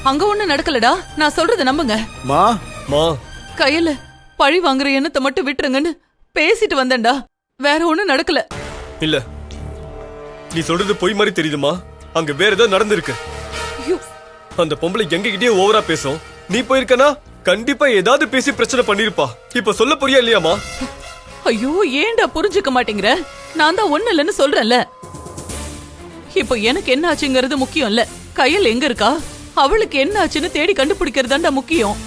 அங்க ஒண்ணு நடக்கலடா. நான் சொல்றத நம்புங்க. மா கையில பழி வாங்குற எண்ணத்தை மட்டும் விட்டுருங்கன்னு பேசிட்டு வந்தேன்டா. வேற ஒண்ணு நடக்கல. இல்ல, நீ சொல்றது பொய் மாதிரி தெரியுதுமா. அங்க வேற ஏதோ நடந்திருக்கு. அந்த பொம்பளை எங்ககிட்டயே ஓவரா பேசும். நீ போயிருக்கனா கண்டிப்பா ஏதாவது பேசி பிரச்சனை பண்ணிருப்பா. இப்ப சொல்ல புரியா இல்லையாமா? ஐயோ, ஏன்டா புரிஞ்சுக்க மாட்டேங்கிற? நான் தான் ஒண்ணு இல்லைன்னு சொல்றேன்ல. இப்போ எனக்கு என்ன ஆச்சுங்கிறது முக்கியம் இல்ல. கையில் எங்க இருக்கா, அவளுக்கு என்ன ஆச்சுன்னு தேடி கண்டுபிடிக்கிறதாண்டா முக்கியம்.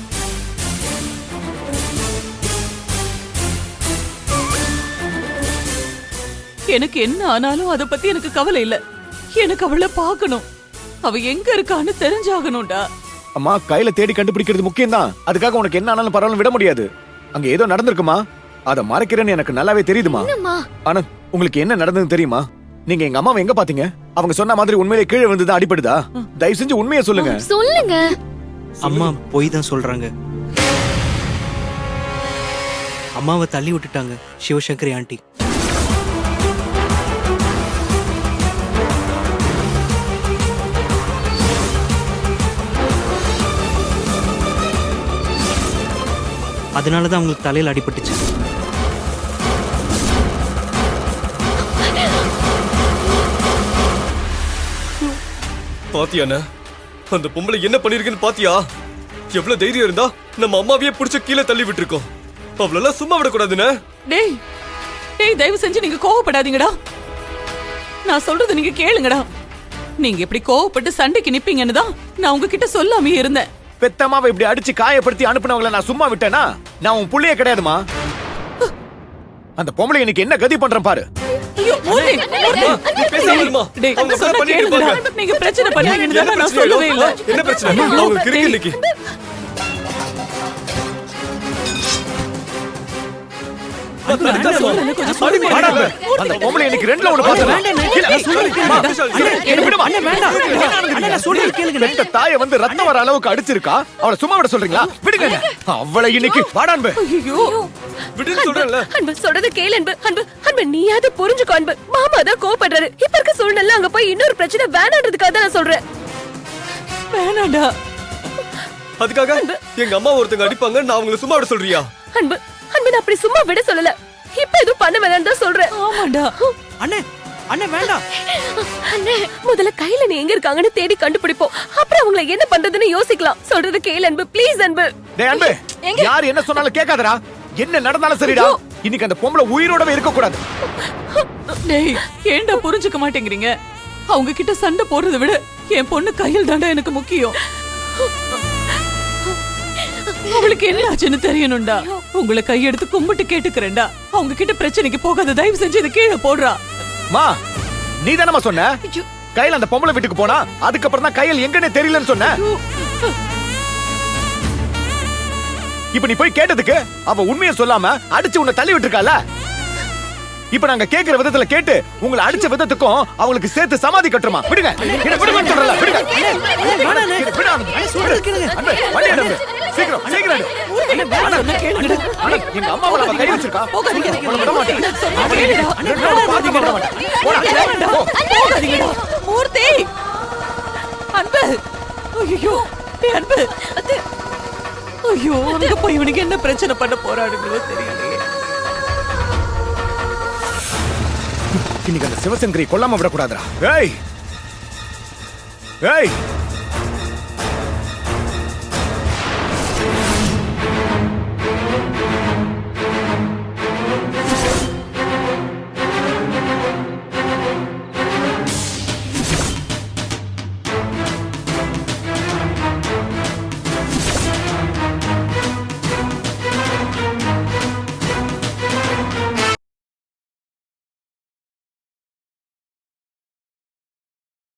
எனக்கு என்ன ஆனாலும் அத பத்தி எனக்கு கவலை இல்ல. எனக்கு அவளை பார்க்கணும். அவ எங்க இருக்கான்னு தெரிஞ்சாகணும்டா. அம்மா, கையில தேடி கண்டுபிடிக்கிறது முக்கியம் தான். அதுக்காக உனக்கு என்ன ஆனாலும் பரவாயில்ல விட முடியாது. அங்க ஏதோ நடந்திருக்குமா, அத மறைக்கிறேன்னு எனக்கு நல்லாவே தெரியுதுமா. ஆனா உங்களுக்கு என்ன நடந்ததுன்னு தெரியுமா? நீங்க எங்க அம்மாவை எங்க பாத்தீங்க? அவங்க சொன்ன மாதிரி உண்மையிலே கீழே வந்துதான் அடிபடுதா? தயவு செஞ்சு உண்மையை சொல்லுங்க. சொல்லுங்க. அம்மா போய் தான் சொல்றாங்க. அம்மாவை தள்ளி விட்டுட்டாங்க சிவசங்கரி ஆண்டி. அதனாலதான் அவங்களுக்கு தலையில அடிபட்டுச்சு. பாத்தியாண்ணா, அந்த பொம்பளை என்ன பண்ணிருக்குன்னு பாத்தியா? எவ்வளவு தைரியம் இருந்தா நம்ம அம்மாவையே புடிச்சு கீழே தள்ளி விட்டுருக்கோம். அவ்வளவு சும்மா விடக்கூடாதுன்னு. டேய் டேய், தயவு செஞ்சு நீங்க கோவப்படாதீங்கடா. நான் சொல்றது நீங்க கேளுங்கடா. நீங்க இப்படி கோவப்பட்டு சண்டைக்கு நிப்பீங்கன்னு தான் நான் உங்ககிட்ட சொல்லாமே இருந்தேன். பெத்தம்மாவை இப்படி அடிச்சு காயப்படுத்தி அனுப்புனவங்களை நான் சும்மா விட்டேனா? நான் உன் புள்ளையே கிடையாதுமா. அந்த பொம்பளை இன்னைக்கு என்ன கதி பண்றேன் பாரு. ஐயோ, மூர்த்தி, மூர்த்தி. பேசாம இருமா. டேய், அவங்க சொன்னா பண்ணிட்டு கேளுங்கடா. இருப்பாங்க. நீங்க பிரச்சனை பண்ணீங்கன்னு தான் நான் சொல்லவே இல்ல. என்ன பிரச்சனை? அவங்க இருக்கு இன்னைக்கு. அந்த பொம்பளை இன்னைக்கு ரெண்டுல ஒண்ணு பார்த்தேன். தாயை வந்து ரத்தம் வர அளவுக்கு அடிச்சிருக்கா. அவளை சும்மா விட சொல்றீங்களா? விடுங்க அவளை. இன்னைக்கு வாடான்பு. ஐயோ, விடுன்னு சொல்றேன்ல. அன்பு சொல்றது கேளு அன்பு. அன்பு அன்பு நீயாவது புரிஞ்சுக்கோ அன்பு. மாமா தான் கோவப்படுறாரு. இப்ப இருக்க சூழ்நிலை அங்க போய் இன்னொரு பிரச்சனை வேணான்றதுக்காக தான் நான் சொல்றேன். வேணாடா. அதுக்காக எங்க அம்மா ஒருத்தங்க அடிப்பாங்க, நான் அவங்களை சும்மா விட சொல்றியா? அன்பு அன்பு நான் அப்படி சும்மா விட சொல்லல. இப்ப எதுவும் பண்ண வேணாம்னு தான் சொல்றேன். ஆமாடா. அண்ணே அண்ணே வேண்டாம். அண்ணே, முதல்ல கையில நீ எங்க இருக்காங்கன்னு தேடி கண்டுபிடிப்போம். அப்புறம் அவங்கள என்ன பண்றதுன்னு யோசிக்கலாம். சொல்றது கேளு அன்பு, ப்ளீஸ் அன்பு. டேய் அன்பு, யார் என்ன சொன்னாலும் கேட்காதடா. என்ன நடந்தாலும் சரிடா. இன்னைக்கு அந்த பொம்பளை உயிரோடவே இருக்க கூடாது. டேய், ஏன்டா புரிஞ்சுக்க மாட்டேங்கிறீங்க? அவங்க கிட்ட சண்டை போடுறதை விட என் பொண்ணு கையில் தாண்டா எனக்கு முக்கியம். அவளுக்கு என்ன ஆச்சுன்னு தெரியணும்டா. உங்களை கையெடுத்து கும்பிட்டு கேட்டுக்கிறேன்டா. அவங்க கிட்ட பிரச்சனைக்கு போகாத. தயவு செஞ்சு இதை கீழே போடுறா. மா, நீ தானமா சொன்ன கையில் அந்த பொம்பளை வீட்டுக்கு போனா அதுக்கப்புறம் தான் கையில் எங்கன்னே தெரியலன்னு சொன்ன. இப்ப நீ போய் கேட்டதுக்கு அவ உண்மையை சொல்லாம அடிச்சு உன்னை தள்ளி விட்டுருக்கால. இப்ப நாங்க கேக்குற விதத்துல கேட்டு உங்களை அடிச்ச விதத்துக்கும் அவங்களுக்கு சேர்த்து சமாதி கட்டுறமா? விடுங்க. விடுங்கன்னு சொல்றல. விடுங்க. சீக்கிரம் சீக்கிரம். எங்க அம்மாவை அவ கை வச்சிருக்கா. விட மாட்டேன். மூர்த்தி, அன்பு. ஐயோ அன்பு. ஐயோ, அங்க போய் இவனுக்கு என்ன பிரச்சனை பண்ண போறானுங்களோ தெரியலையே. இன்னைக்கு அந்த சிவசங்கரி கொல்லாம விடக்கூடாதுடா. ஏய் ஏய்